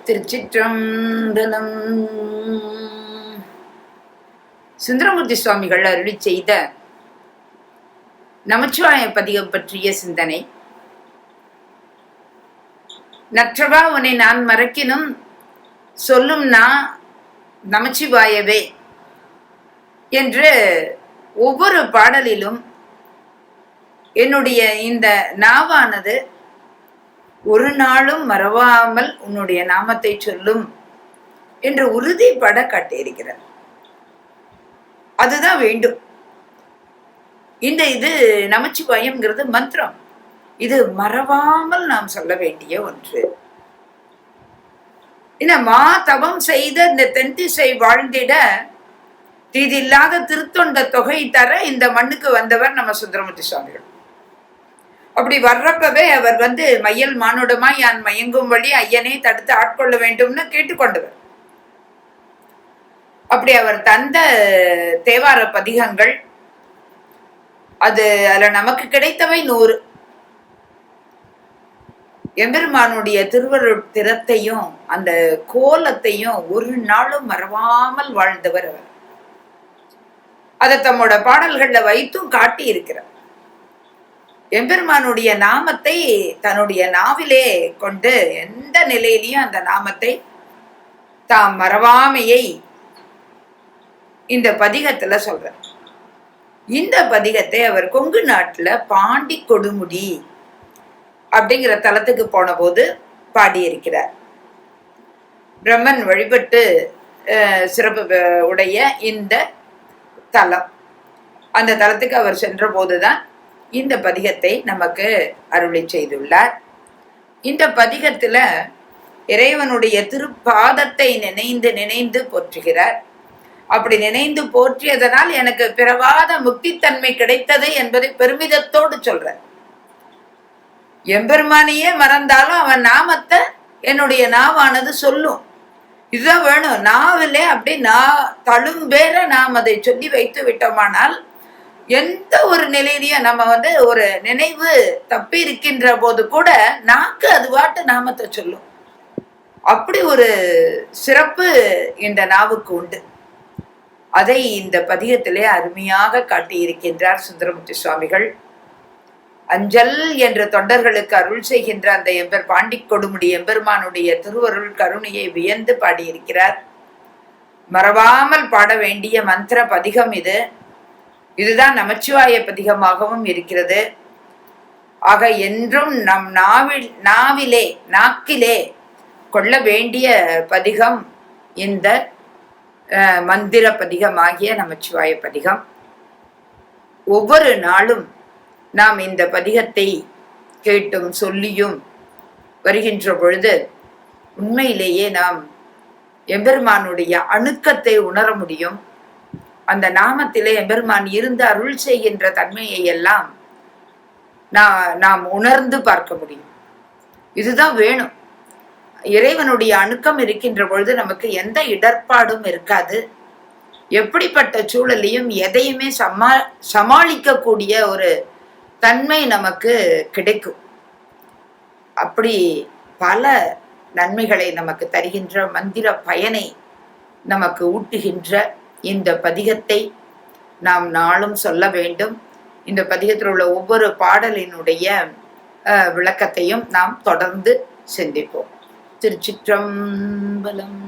திருச்சிற்றம்பலம். சுந்தரமூர்த்தி சுவாமிகள் அருளி செய்த நமச்சிவாய பதிகம் பற்றிய சிந்தனை. நற்றவா உன்னை நான் மறக்கினும் சொல்லும் நான் நமச்சிவாயவே என்று ஒவ்வொரு பாடலிலும் என்னுடைய இந்த நாவானது ஒரு நாளும் மறவாமல் உன்னுடைய நாமத்தை சொல்லும் என்று உறுதிப்பட காட்டியிருக்கிறார். அதுதான் வேண்டும். இது நமச்சிவாயம்ங்கிறது மந்திரம். இது மறவாமல் நாம் சொல்ல வேண்டிய ஒன்று. மா தவம் செய்த இந்த தென்திசை வாழ்ந்திட தீதில்லாத திருத்தொண்ட தொகை தர இந்த மண்ணுக்கு வந்தவர் நம்ம சுந்தரமூர்த்தி சுவாமிகள். அப்படி வர்றப்பவே அவர் மையல் மானுடமாய் யான் மயங்கும் வழி ஐயனை தடுத்து ஆட்கொள்ள வேண்டும்னு கேட்டுக்கொண்டவர். அப்படி அவர் தந்த தேவார பதிகங்கள் அதுல நமக்கு கிடைத்தவை 100. எம்பெருமானுடைய திருவருட் திறத்தையும் அந்த கோலத்தையும் ஒரு நாளும் மறவாமல் வாழ்ந்தவர் அவர். அதை தம்மோட பாடல்கள்ல வைத்தும் காட்டி இருக்கிறார். எம்பெருமானுடைய நாமத்தை தன்னுடைய நாவிலே கொண்டு எந்த நிலையிலையும் அந்த நாமத்தை தாம் மறவாமையை இந்த பதிகத்துல சொல்ற. இந்த பதிகத்தை அவர் கொங்கு நாட்டுல பாண்டி கொடுமுடி அப்படிங்கிற தலத்துக்கு போன போது பாடியிருக்கிறார். பிரம்மன் வழிபட்டு சிறப்பு உடைய இந்த தலம், அந்த தலத்துக்கு அவர் சென்ற போதுதான் இந்த பதிகத்தை நமக்கு அருளி செய்துள்ளார். இந்த பதிகத்துல இறைவனுடைய திருப்பாதத்தை நினைந்து நினைந்து போற்றுகிறார். அப்படி நினைந்து போற்றியதனால் எனக்கு பிறவாத முக்தித்தன்மை கிடைத்தது என்பதை பெருமிதத்தோடு சொல்ற. எம்பெருமானையே மறந்தாலும் அவன் நாமத்தை என்னுடைய நாவானது சொல்லும். இதுதான் வேணும். நாவிலே அப்படி தழும்பேற நாம் அதை சொல்லி வைத்து விட்டோமானால் எந்த ஒரு நிலையிலையும் நம்ம ஒரு நினைவு தப்பி இருக்கின்ற போது கூட நாக்கு அது பாட்டு நாமத்தை சொல்லும். அப்படி ஒரு சிறப்பு இந்த நாவுக்கு உண்டு. அதை இந்த பதிகத்திலே அருமையாக காட்டியிருக்கின்றார் சுந்தரமூர்த்தி சுவாமிகள். அஞ்சல் என்ற தொண்டர்களுக்கு அருள் செய்கின்ற அந்த பாண்டி கொடுமுடி எம்பெருமானுடைய திருவருள் கருணையை வியந்து பாடியிருக்கிறார். மறவாமல் பாட வேண்டிய மந்திர பதிகம் இது. இதுதான் நமச்சிவாய பதிகமாகவும் இருக்கிறது. ஆக என்றும் நம் நாக்கிலே கொள்ள வேண்டிய பதிகம் இந்த மந்திர பதிகமாகிய நமச்சிவாய பதிகம். ஒவ்வொரு நாளும் நாம் இந்த பதிகத்தை கேட்டும் சொல்லியும் வருகின்ற பொழுது உண்மையிலேயே நாம் எம்பெருமானுடைய அணுக்கத்தை உணர முடியும். அந்த நாமத்திலே எம்பெருமான் இருந்து அருள் செய்கின்ற தன்மையை எல்லாம் நாம் உணர்ந்து பார்க்க முடியும். இதுதான் வேணும். இறைவனுடைய அணுக்கம் இருக்கின்ற பொழுது நமக்கு எந்த இடர்பாடும் இருக்காது. எப்படிப்பட்ட சூழலையும் எதையுமே சமாளிக்கக்கூடிய ஒரு தன்மை நமக்கு கிடைக்கும். அப்படி பல நன்மைகளை நமக்கு தருகின்ற மந்திர பயனை நமக்கு ஊட்டுகின்ற இந்த பதிகத்தை நாம் நாளும் சொல்ல வேண்டும். இந்த பதிகத்தில் உள்ள ஒவ்வொரு பாடலினுடைய விளக்கத்தையும் நாம் தொடர்ந்து சிந்திப்போம். திருச்சிற்றம்பலம்.